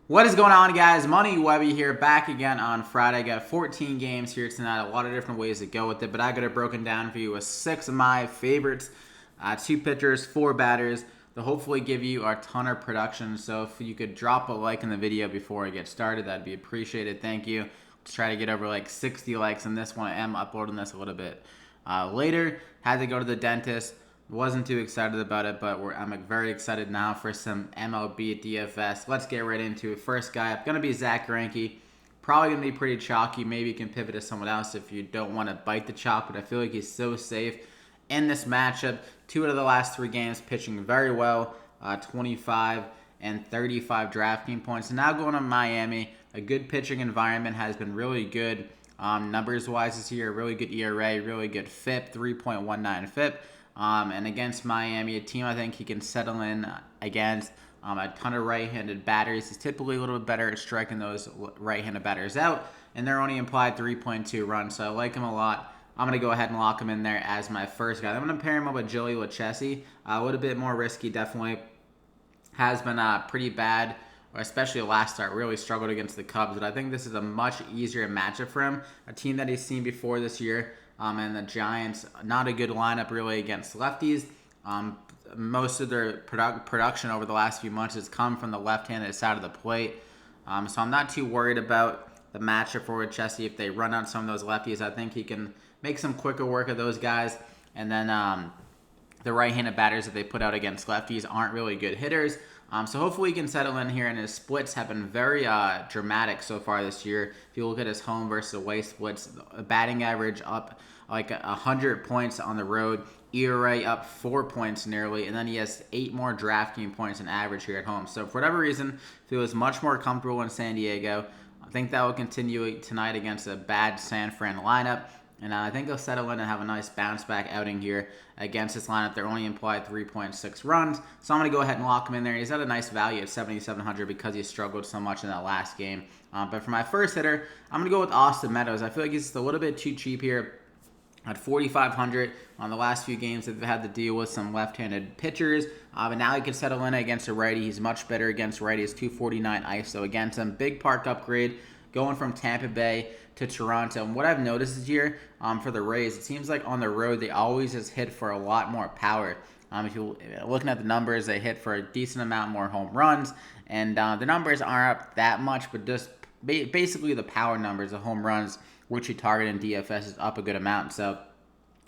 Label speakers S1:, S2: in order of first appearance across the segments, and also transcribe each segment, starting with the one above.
S1: What is going on, guys? Money Webby here, back again on Friday. Got 14 games here tonight, a lot of different ways to go with it, but I got it broken down for you with 6 of my favorites. 2 pitchers, 4 batters. They'll hopefully give you a ton of production, so if you could drop a like in the video before I get started, that'd be appreciated. Thank you. Let's try to get over like 60 likes on this one. I am uploading this a little bit later. Had to go to the dentist. Wasn't too excited about it, but I'm very excited now for some MLB DFS. Let's get right into it. First guy up, going to be ZACK. Probably going to be pretty chalky. Maybe you can pivot to someone else if you don't want to bite the chalk, but I feel like he's so safe in this matchup. 2 out of the last 3 games pitching very well, 25 and 35 DraftKings points. And now going to Miami, a good pitching environment, has been really good numbers-wise this year. Really good ERA, really good FIP, 3.19 FIP. And against Miami, a team I think he can settle in against. A ton of right-handed batters. He's typically a little bit better at striking those right-handed batters out, and they're only implied 3.2 runs, so I like him a lot. I'm going to go ahead and lock him in there as my first guy. I'm going to pair him up with LUCCHESI. A little bit more risky, definitely. Has been pretty bad, especially last start. Really struggled against the Cubs, but I think this is a much easier matchup for him. A team that he's seen before this year. And the Giants, not a good lineup really against lefties. Most of their production over the last few months has come from the left-handed side of the plate. So I'm not too worried about the matchup for LUCCHESI. If they run out some of those lefties, I think he can make some quicker work of those guys. And then the right-handed batters that they put out against lefties aren't really good hitters. So hopefully he can settle in here, and his splits have been very dramatic so far this year. If you look at his home versus away splits, a batting average up like 100 points on the road, ERA up 4 points nearly, and then he has 8 more DraftKings points in average here at home. So for whatever reason, feels much more comfortable in San Diego. I think that will continue tonight against a bad San Fran lineup. And I think they'll settle in and have a nice bounce-back outing here against this lineup. They're only implied 3.6 runs. So I'm going to go ahead and lock him in there. He's at a nice value at 7,700 because he struggled so much in that last game. But for my first hitter, I'm going to go with Austin Meadows. I feel like he's just a little bit too cheap here. At 4,500 on the last few games, they've had to deal with some left-handed pitchers. But now he can settle in against a righty. He's much better against righties. 249 ISO against him. Big park upgrade going from Tampa Bay to Toronto. And what I've noticed this year for the Rays, it seems like on the road they always just hit for a lot more power. If you're looking at the numbers, they hit for a decent amount more home runs. And the numbers aren't up that much, but just basically the power numbers, the home runs, which you target in DFS, is up a good amount. So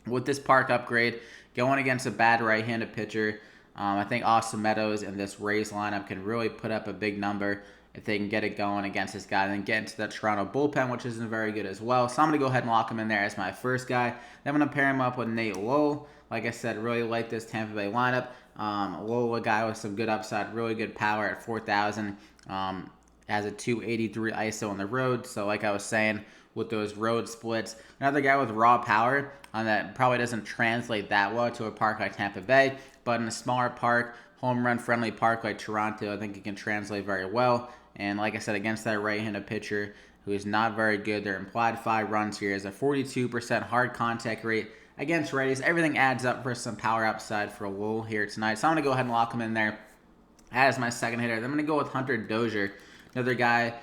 S1: with this park upgrade, going against a bad right-handed pitcher, I think Austin Meadows and this Rays lineup can really put up a big number if they can get it going against this guy, and then get into the Toronto bullpen, which isn't very good as well. So I'm going to go ahead and lock him in there as my first guy. Then I'm going to pair him up with LOWE. Like I said, really like this Tampa Bay lineup. LOWE, a guy with some good upside, really good power at 4,000. Has a 283 ISO on the road. So like I was saying, with those road splits, another guy with raw power that probably doesn't translate that well to a park like Tampa Bay, but in a smaller park, home run friendly park like Toronto, I think it can translate very well. And like I said, against that right-handed pitcher who is not very good, their implied 5 runs here is a 42% hard contact rate against righties. Everything adds up for some power upside for LOWE here tonight. So I'm going to go ahead and lock him in there as my second hitter. Then I'm going to go with Hunter Dozier, another guy,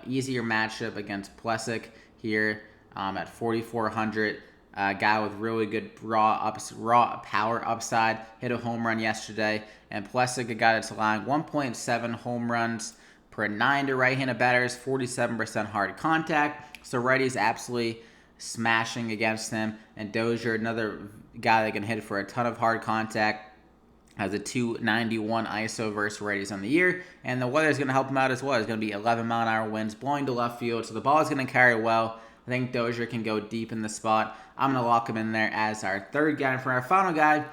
S1: easier matchup against Plesac here at 4,400. Guy with really good raw power upside. Hit a home run yesterday. And Plesac, a guy that's allowing 1.7 home runs per 9 to right-handed batters, 47% hard contact. So righties absolutely smashing against him. And Dozier, another guy that can hit for a ton of hard contact, has a 291 ISO versus righties on the year. And the weather is going to help him out as well. It's going to be 11-mile-an-hour winds blowing to left field. So the ball is going to carry well. I think Dozier can go deep in the spot. I'm going to lock him in there as our third guy. And for our final guy,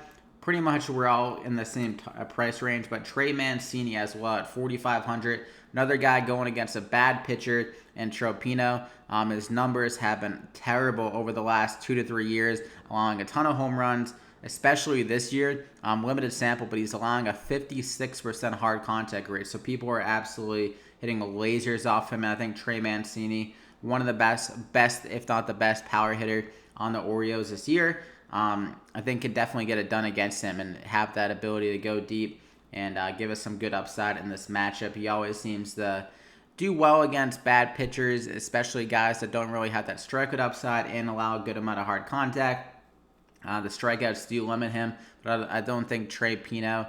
S1: pretty much we're all in the same price range, but TREY Mancini as well at 4,500. Another guy going against a bad pitcher in Tropino. His numbers have been terrible over the last 2 to 3 years, allowing a ton of home runs, especially this year. Limited sample, but he's allowing a 56% hard contact rate. So people are absolutely hitting lasers off him. And I think TREY Mancini, one of the best, if not the best, power hitter on the Orioles this year. I think could definitely get it done against him and have that ability to go deep and give us some good upside in this matchup. He always seems to do well against bad pitchers, especially guys that don't really have that strikeout upside and allow a good amount of hard contact. The strikeouts do limit him, but I don't think Troy Pino,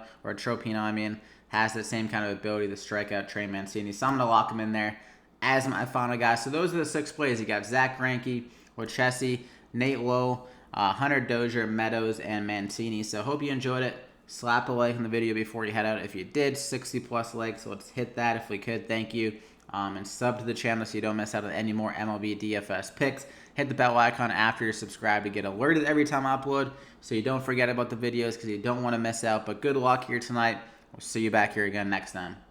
S1: has the same kind of ability to strike out Trey Mancini. So I'm going to lock him in there as my final guy. So those are the 6 plays. You got ZACK, GREINKE, LUCCHESI, Nate Lowe, Hunter Dozier, Meadows, and Mancini. So hope you enjoyed it. Slap a like on the video before you head out. If you did, 60 plus likes, so let's hit that if we could. Thank you. And sub to the channel so you don't miss out on any more MLB DFS picks. Hit the bell icon after you're subscribed to get alerted every time I upload so you don't forget about the videos because you don't want to miss out. But good luck here tonight. We'll see you back here again next time.